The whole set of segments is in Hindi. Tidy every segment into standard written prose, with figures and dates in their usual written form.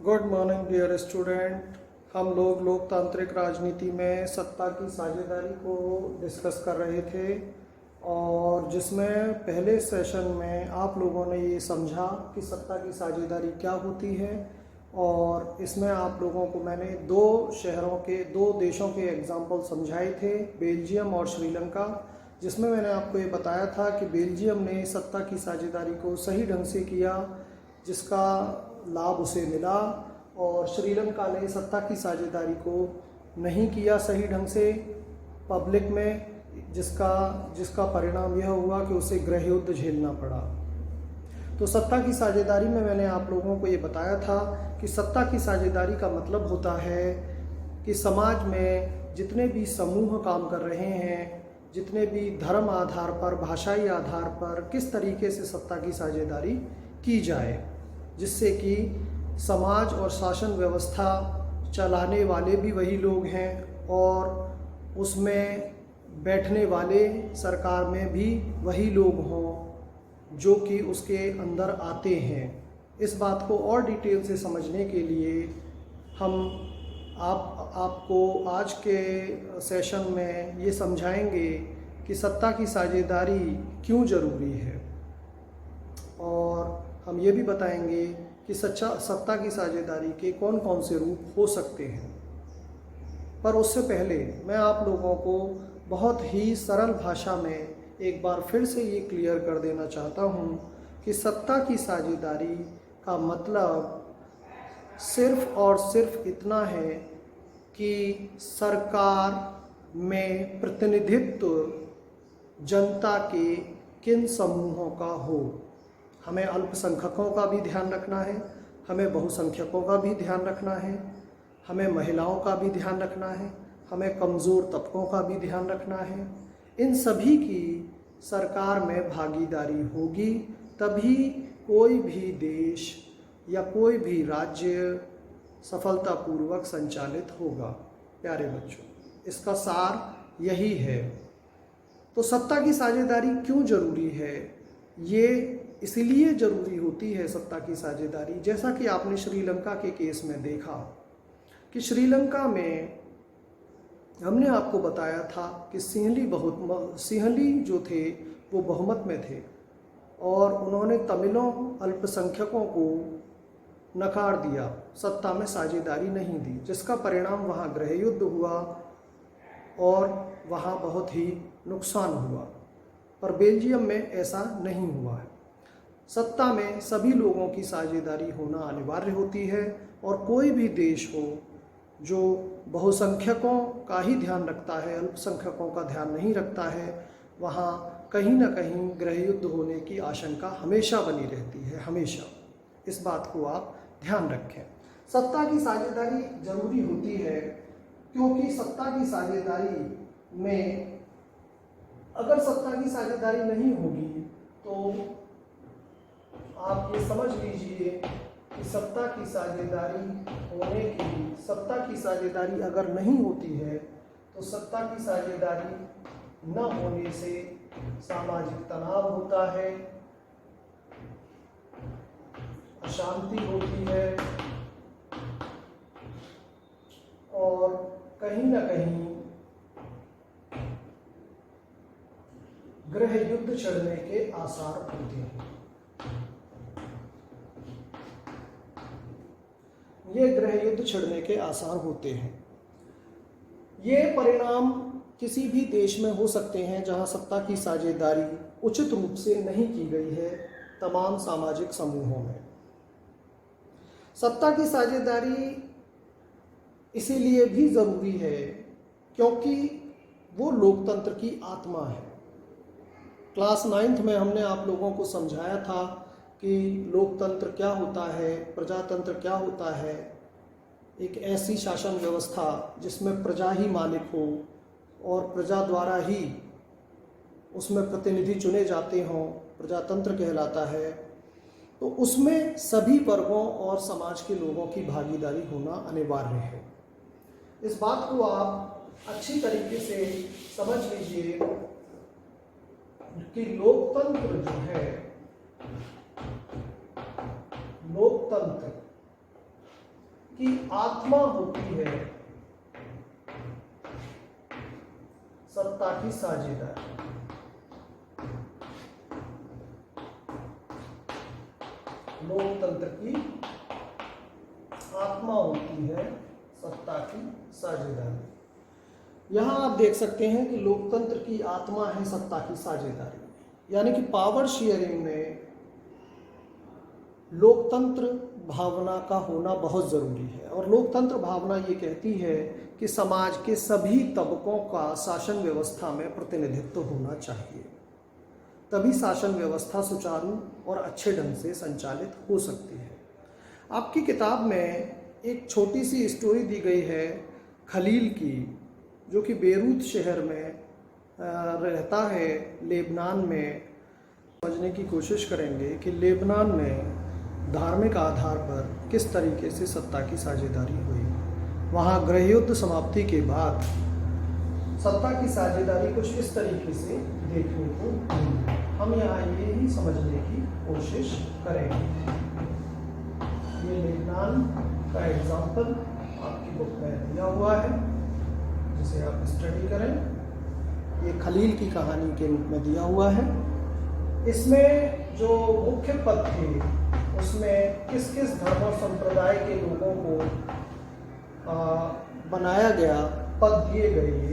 Good morning dear student. हम लोग लोकतांत्रिक राजनीति में सत्ता की साझेदारी को डिस्कस कर रहे थे और जिसमें पहले सेशन में आप लोगों ने ये समझा कि सत्ता की साझेदारी क्या होती है। और इसमें आप लोगों को मैंने दो देशों के एग्जाम्पल समझाए थे, बेल्जियम और श्रीलंका, जिसमें मैंने आपको ये बताया था कि बेल्जियम ने सत्ता की साझेदारी को सही ढंग से किया जिसका लाभ उसे मिला, और श्रीलंका ने सत्ता की साझेदारी को नहीं किया सही ढंग से पब्लिक में, जिसका परिणाम यह हुआ कि उसे गृह युद्ध झेलना पड़ा। तो सत्ता की साझेदारी में मैंने आप लोगों को ये बताया था कि सत्ता की साझेदारी का मतलब होता है कि समाज में जितने भी समूह काम कर रहे हैं, जितने भी धर्म आधार पर, भाषाई आधार पर किस तरीके से सत्ता की साझेदारी की जाए, जिससे कि समाज और शासन व्यवस्था चलाने वाले भी वही लोग हैं और उसमें बैठने वाले सरकार में भी वही लोग हों जो कि उसके अंदर आते हैं। इस बात को और डिटेल से समझने के लिए हम आपको आज के सेशन में ये समझाएंगे कि सत्ता की साझेदारी क्यों ज़रूरी है, और हम ये भी बताएंगे कि सत्ता की साझेदारी के कौन कौन से रूप हो सकते हैं। पर उससे पहले मैं आप लोगों को बहुत ही सरल भाषा में एक बार फिर से ये क्लियर कर देना चाहता हूँ कि सत्ता की साझेदारी का मतलब सिर्फ और सिर्फ इतना है कि सरकार में प्रतिनिधित्व जनता के किन समूहों का हो। हमें अल्पसंख्यकों का भी ध्यान रखना है, हमें बहुसंख्यकों का भी ध्यान रखना है, हमें महिलाओं का भी ध्यान रखना है, हमें कमज़ोर तबकों का भी ध्यान रखना है। इन सभी की सरकार में भागीदारी होगी तभी कोई भी देश या कोई भी राज्य सफलतापूर्वक संचालित होगा। प्यारे बच्चों, इसका सार यही है। तो सत्ता की साझेदारी क्यों ज़रूरी है? ये इसलिए ज़रूरी होती है सत्ता की साझेदारी, जैसा कि आपने श्रीलंका के केस में देखा कि श्रीलंका में हमने आपको बताया था कि सिंहली जो थे वो बहुमत में थे और उन्होंने तमिलों अल्पसंख्यकों को नकार दिया, सत्ता में साझेदारी नहीं दी, जिसका परिणाम वहाँ गृह युद्ध हुआ और वहाँ बहुत ही नुकसान हुआ। पर बेल्जियम में ऐसा नहीं हुआ है। सत्ता में सभी लोगों की साझेदारी होना अनिवार्य होती है और कोई भी देश हो जो बहुसंख्यकों का ही ध्यान रखता है, अल्पसंख्यकों का ध्यान नहीं रखता है, वहाँ कहीं ना कहीं गृह युद्ध होने की आशंका हमेशा बनी रहती है, हमेशा। इस बात को आप ध्यान रखें। सत्ता की साझेदारी जरूरी होती है क्योंकि सत्ता की साझेदारी में अगर सत्ता की साझेदारी नहीं होगी तो आप ये समझ लीजिए कि सत्ता की साझेदारी अगर नहीं होती है तो सत्ता की साझेदारी न होने से सामाजिक तनाव होता है, अशांति होती है और कहीं ना कहीं गृह युद्ध छिड़ने के आसार होते हैं। ये गृह युद्ध छिड़ने के आसार होते हैं। ये परिणाम किसी भी देश में हो सकते हैं जहां सत्ता की साझेदारी उचित रूप से नहीं की गई है तमाम सामाजिक समूहों में। सत्ता की साझेदारी इसीलिए भी ज़रूरी है क्योंकि वो लोकतंत्र की आत्मा है। क्लास 9th में हमने आप लोगों को समझाया था कि लोकतंत्र क्या होता है, प्रजातंत्र क्या होता है। एक ऐसी शासन व्यवस्था जिसमें प्रजा ही मालिक हो और प्रजा द्वारा ही उसमें प्रतिनिधि चुने जाते हों, प्रजातंत्र कहलाता है। तो उसमें सभी वर्गों और समाज के लोगों की भागीदारी होना अनिवार्य है। इस बात को आप अच्छी तरीके से समझ लीजिए कि लोकतंत्र जो है, लोकतंत्र की आत्मा होती है सत्ता की साझेदारी। लोकतंत्र की आत्मा होती है सत्ता की साझेदारी। यहां आप देख सकते हैं कि लोकतंत्र की आत्मा है सत्ता की साझेदारी, यानी कि पावर शेयरिंग में लोकतंत्र भावना का होना बहुत ज़रूरी है। और लोकतंत्र भावना ये कहती है कि समाज के सभी तबकों का शासन व्यवस्था में प्रतिनिधित्व होना चाहिए, तभी शासन व्यवस्था सुचारू और अच्छे ढंग से संचालित हो सकती है। आपकी किताब में एक छोटी सी स्टोरी दी गई है खलील की, जो कि बेरूत शहर में रहता है, लेबनान में। समझने की कोशिश करेंगे कि लेबनान में धार्मिक आधार पर किस तरीके से सत्ता की साझेदारी हुई। वहाँ गृह युद्ध समाप्ति के बाद सत्ता की साझेदारी कुछ इस तरीके से देखने को मिली। हम यहाँ ये ही समझने की कोशिश करेंगे। ये लेबनान का एग्जाम्पल आपकी बुक में दिया हुआ है, जिसे आप स्टडी करें। ये खलील की कहानी के रूप में दिया हुआ है। इसमें जो मुख्य पद थे उसमें किस किस धर्म और संप्रदाय के लोगों को बनाया गया पद दिए गए।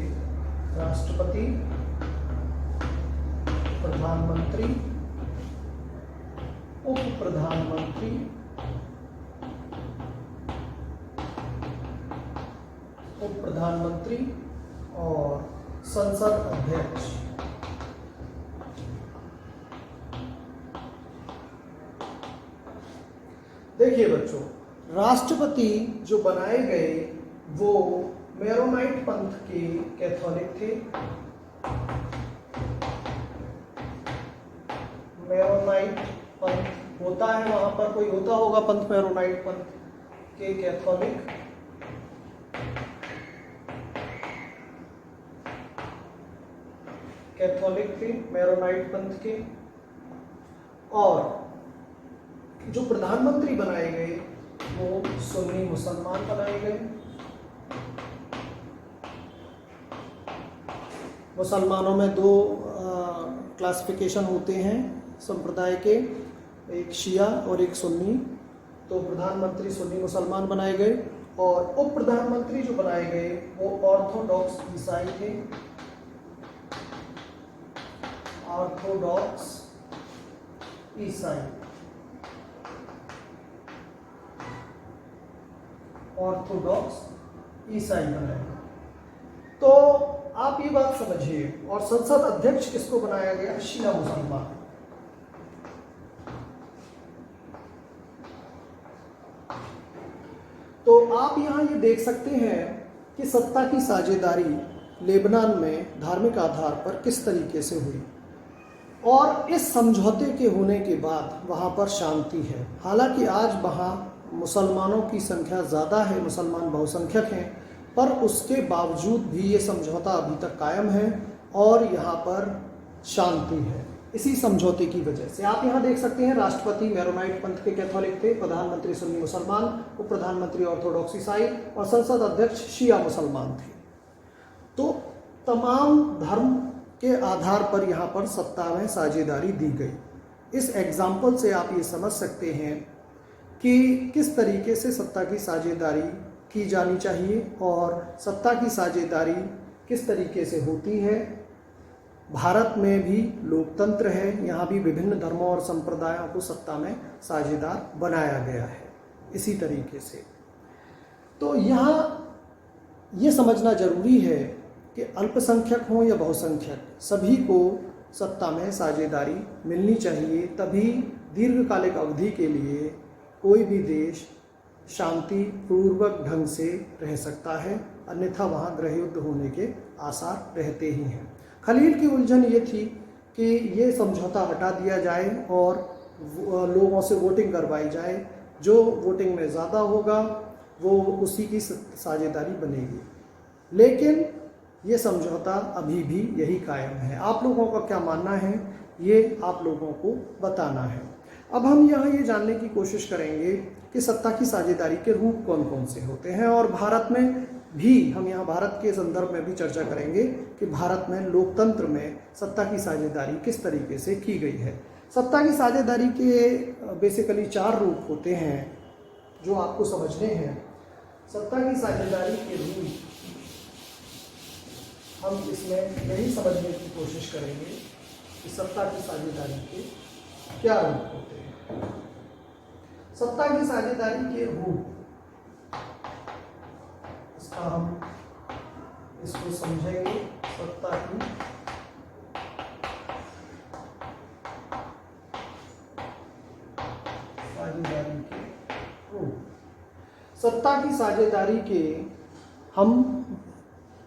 राष्ट्रपति, प्रधानमंत्री, उप प्रधानमंत्री, उप प्रधानमंत्री और संसद अध्यक्ष। देखिए बच्चों, राष्ट्रपति जो बनाए गए वो मेरोनाइट पंथ के कैथोलिक थे। मेरोनाइट पंथ होता है, वहां पर कोई होता होगा पंथ, मेरोनाइट पंथ के कैथोलिक। कैथोलिक थे मेरोनाइट पंथ के। और जो प्रधानमंत्री बनाए गए वो सुन्नी मुसलमान बनाए गए। मुसलमानों में दो क्लासिफिकेशन होते हैं संप्रदाय के, एक शिया और एक सुन्नी। तो प्रधानमंत्री सुन्नी मुसलमान बनाए गए और उप प्रधानमंत्री जो बनाए गए वो ऑर्थोडॉक्स ईसाई थे। ऑर्थोडॉक्स ईसाई, ऑर्थोडॉक्स ईसाई बनाए। तो आप ये बात समझिए। और संसद अध्यक्ष किसको बनाया गया? शिया मुसलमान। तो आप यहां ये देख सकते हैं कि सत्ता की साझेदारी लेबनान में धार्मिक आधार पर किस तरीके से हुई। और इस समझौते के होने के बाद वहां पर शांति है। हालांकि आज वहां मुसलमानों की संख्या ज़्यादा है, मुसलमान बहुसंख्यक हैं, पर उसके बावजूद भी ये समझौता अभी तक कायम है और यहाँ पर शांति है इसी समझौते की वजह से। आप यहाँ देख सकते हैं राष्ट्रपति मेरोनाइट पंथ के कैथोलिक थे, प्रधानमंत्री सुन्नी मुसलमान, उप प्रधानमंत्री ऑर्थोडॉक्स ईसाई और संसद अध्यक्ष शिया मुसलमान थे। तो तमाम धर्म के आधार पर यहाँ पर सत्ता में साझेदारी दी गई। इस एग्जाम्पल से आप ये समझ सकते हैं कि किस तरीके से सत्ता की साझेदारी की जानी चाहिए और सत्ता की साझेदारी किस तरीके से होती है। भारत में भी लोकतंत्र है, यहाँ भी विभिन्न धर्मों और संप्रदायों को सत्ता में साझेदार बनाया गया है इसी तरीके से। तो यहाँ ये समझना जरूरी है कि अल्पसंख्यक हों या बहुसंख्यक, सभी को सत्ता में साझेदारी मिलनी चाहिए, तभी दीर्घकालिक अवधि के लिए कोई भी देश शांति पूर्वक ढंग से रह सकता है, अन्यथा वहाँ गृह युद्ध होने के आसार रहते ही हैं। खलील की उलझन ये थी कि ये समझौता हटा दिया जाए और लोगों से वोटिंग करवाई जाए, जो वोटिंग में ज़्यादा होगा वो उसी की साझेदारी बनेगी। लेकिन ये समझौता अभी भी यही कायम है। आप लोगों का क्या मानना है ये आप लोगों को बताना है। अब हम यहाँ ये जानने की कोशिश करेंगे कि सत्ता की साझेदारी के रूप कौन कौन से होते हैं, और भारत में भी हम यहाँ भारत के संदर्भ में भी चर्चा करेंगे कि भारत में लोकतंत्र में सत्ता की साझेदारी किस तरीके से की गई है। सत्ता की साझेदारी के बेसिकली 4 रूप होते हैं जो आपको समझने हैं। सत्ता की साझेदारी के रूप हम इसमें यही समझने की कोशिश करेंगे कि सत्ता की साझेदारी के क्या रूप होते हैं। सत्ता की साझेदारी के रूप, इसका हम इसको समझेंगे। सत्ता की साझेदारी के रूप, सत्ता की साझेदारी के हम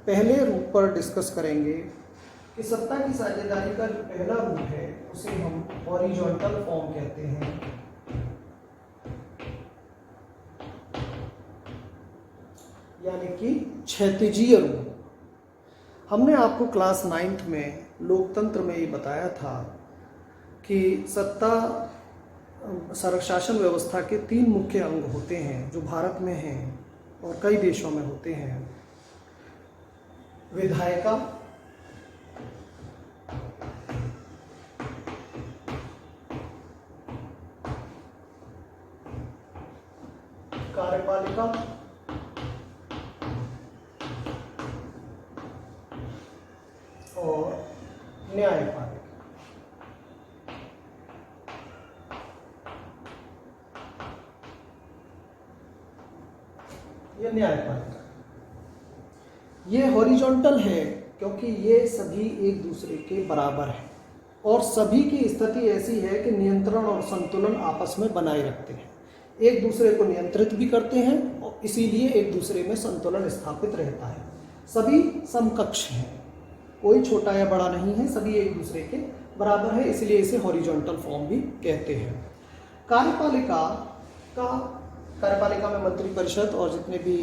पहले रूप पर डिस्कस करेंगे कि सत्ता की साझेदारी का जो पहला रूप है उसे हम हॉरिजॉन्टल फॉर्म कहते हैं। यानी कि क्षैतिजीय रूप। हमने आपको क्लास 9th में लोकतंत्र में ये बताया था कि सत्ता शासन व्यवस्था के 3 मुख्य अंग होते हैं जो भारत में हैं और कई देशों में होते हैं। विधायिका, कार्यपालिका और न्यायपालिका। ये न्यायपालिका, ये हॉरिजॉन्टल है क्योंकि ये सभी एक दूसरे के बराबर हैं और सभी की स्थिति ऐसी है कि नियंत्रण और संतुलन आपस में बनाए रखते हैं, एक दूसरे को नियंत्रित भी करते हैं और इसीलिए एक दूसरे में संतुलन स्थापित रहता है। सभी समकक्ष हैं, कोई छोटा या बड़ा नहीं है, सभी एक दूसरे के बराबर है, इसलिए इसे हॉरिजॉन्टल फॉर्म भी कहते हैं। कार्यपालिका में मंत्रिपरिषद और जितने भी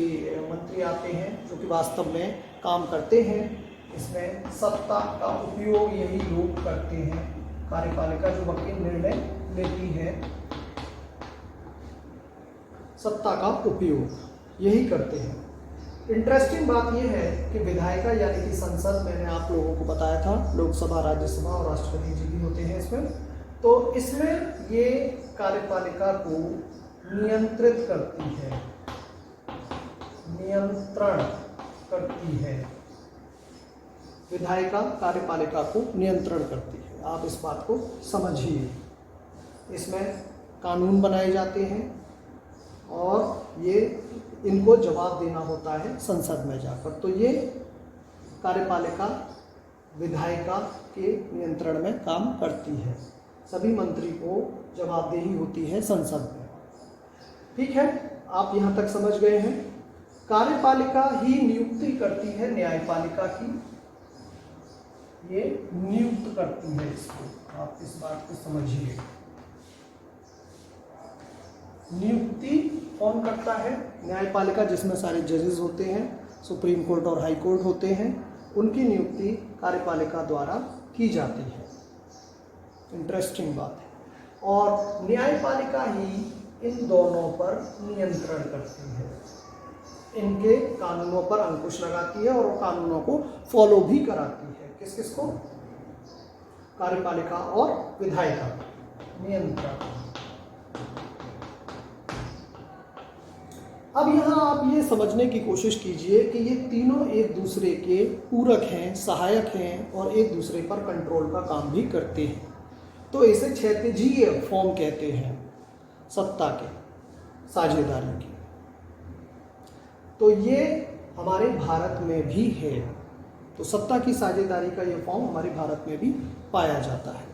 मंत्री आते हैं जो कि वास्तव में काम करते हैं, इसमें सत्ता का उपयोग यही लोग करते हैं। कार्यपालिका जो वकील निर्णय लेती है, सत्ता का उपयोग यही करते हैं। इंटरेस्टिंग बात यह है कि विधायिका यानी कि संसद, मैंने आप लोगों को बताया था लोकसभा, राज्यसभा और राष्ट्रपति जी भी होते हैं इसमें, तो इसमें ये कार्यपालिका को नियंत्रित करती है, नियंत्रण करती है। विधायिका कार्यपालिका को नियंत्रण करती है, आप इस बात को समझिए। इसमें कानून बनाए जाते हैं और ये इनको जवाब देना होता है संसद में जाकर। तो ये कार्यपालिका विधायिका के नियंत्रण में काम करती है, सभी मंत्री को जवाबदेही होती है संसद में। ठीक है, आप यहाँ तक समझ गए हैं। कार्यपालिका ही नियुक्ति करती है न्यायपालिका की, ये नियुक्त करती है इसको, आप इस बात को समझिए। नियुक्ति कौन करता है? न्यायपालिका, जिसमें सारे जजेस होते हैं, सुप्रीम कोर्ट और हाई कोर्ट होते हैं, उनकी नियुक्ति कार्यपालिका द्वारा की जाती है। इंटरेस्टिंग बात है। और न्यायपालिका ही इन दोनों पर नियंत्रण करती है, इनके कानूनों पर अंकुश लगाती है और कानूनों को फॉलो भी कराती है। किस किस को? कार्यपालिका और विधायिका, नियंत्रण। अब यहाँ आप ये समझने की कोशिश कीजिए कि ये तीनों एक दूसरे के पूरक हैं, सहायक हैं और एक दूसरे पर कंट्रोल का काम भी करते हैं। तो इसे क्षैतिजीय फॉर्म कहते हैं सत्ता के साझेदारी की। तो ये हमारे भारत में भी है। तो सत्ता की साझेदारी का ये फॉर्म हमारे भारत में भी पाया जाता है।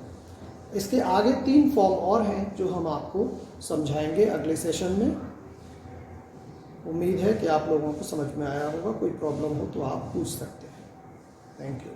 इसके आगे 3 फॉर्म और हैं जो हम आपको समझाएंगे अगले सेशन में। उम्मीद है कि आप लोगों को समझ में आया होगा। कोई प्रॉब्लम हो तो आप पूछ सकते हैं। Thank you.